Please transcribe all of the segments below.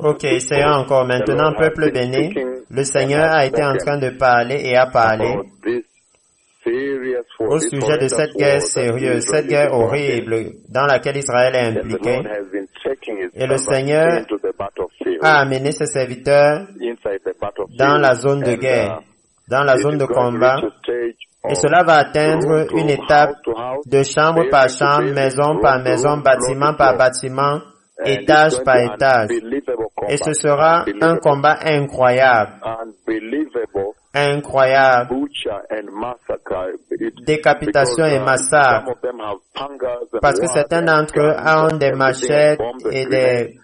Ok, essayons encore. Maintenant, peuple béni, le Seigneur a été en train de parler et a parlé au sujet de cette guerre sérieuse, cette guerre horrible dans laquelle Israël est impliqué. Et le Seigneur a amené ses serviteurs dans la zone de guerre, dans la zone de combat. Et cela va atteindre une étape de chambre par chambre, maison par maison, bâtiment par bâtiment, étage par étage. Et ce sera un combat incroyable. Incroyable. Décapitation et massacre. Parce que certains d'entre eux ont des machettes et des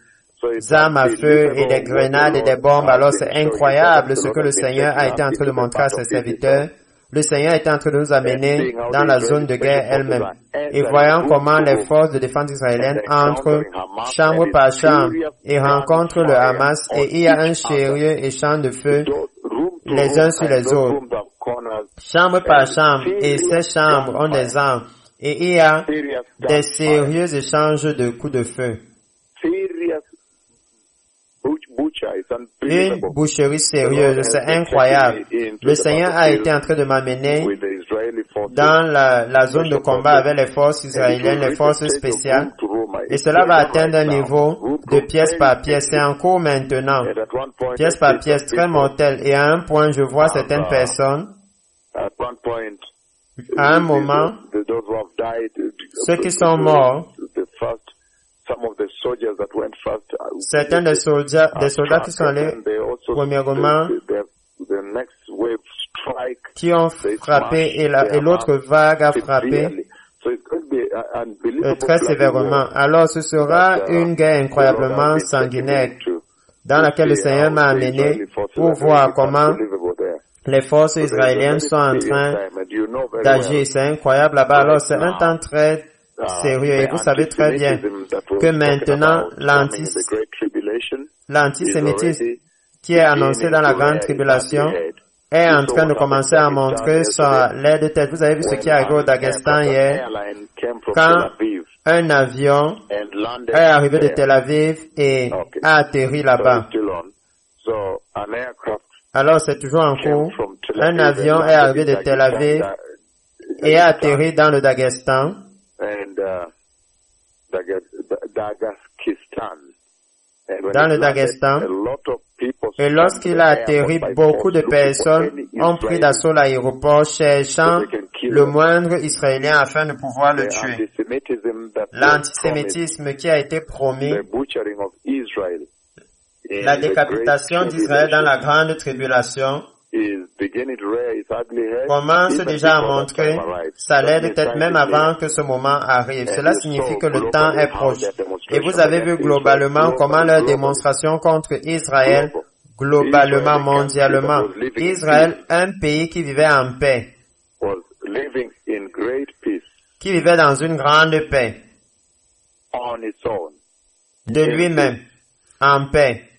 armes à feu et des grenades et des bombes. Alors c'est incroyable ce que le Seigneur a été en train de montrer à ses serviteurs. Le Seigneur est en train de nous amener dans la zone de guerre elle-même. Et voyons comment les forces de défense israéliennes entrent chambre par chambre et rencontrent le Hamas, et il y a un sérieux échange de feu les uns sur les autres. Chambre par chambre, et ces chambres ont des armes, et il y a des sérieux échanges de coups de feu. Une boucherie sérieuse, c'est incroyable. Le Seigneur a été en train de m'amener dans la zone de combat avec les forces israéliennes, les forces spéciales, et cela va atteindre un niveau de pièce par pièce. C'est en cours maintenant, pièce par pièce, très mortel. Et à un point, je vois certaines personnes, à un moment, ceux qui sont morts, certains des soldats qui sont allés premièrement, qui ont frappé et l'autre vague a frappé très sévèrement. Alors ce sera une guerre incroyablement sanguinaire dans laquelle le Seigneur m'a amené pour voir comment les forces israéliennes sont en train d'agir. C'est incroyable là-bas. Alors c'est un temps très sérieux, et vous savez très bien que maintenant l'antisémitisme qui est annoncé dans la grande tribulation est en train de commencer à montrer son l'air de tête. Vous avez vu ce qui est arrivé au Daghestan hier, quand un avion est arrivé de Tel Aviv et a atterri là-bas. Alors c'est toujours en cours. Un avion est arrivé de Tel Aviv et a atterri dans le Daghestan. Dans le Daghestan, et lorsqu'il a atterri, beaucoup de personnes ont pris d'assaut l'aéroport cherchant le moindre Israélien afin de pouvoir le tuer. L'antisémitisme qui a été promis, la décapitation d'Israël dans la grande tribulation, commence déjà à montrer sa laide de tête même avant que ce moment arrive. Cela signifie que le temps est proche. Et vous avez vu globalement comment leur démonstration contre Israël, globalement, mondialement, Israël, un pays qui vivait en paix, qui vivait dans une grande paix, de lui-même, en paix.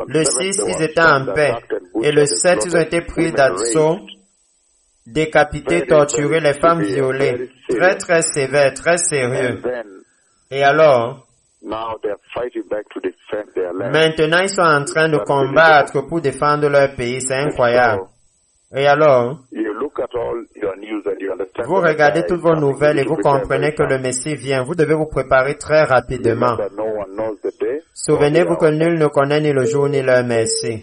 Le 6, ils étaient en paix. Et le 7, ils ont été pris d'assaut, décapités, torturés, les femmes violées. Très, très sévère, très sérieux. Et alors, maintenant, ils sont en train de combattre pour défendre leur pays. C'est incroyable. Et alors, vous regardez toutes vos nouvelles et vous comprenez que le Messie vient. Vous devez vous préparer très rapidement. Souvenez-vous que nul ne connaît ni le jour ni l'heure. Merci.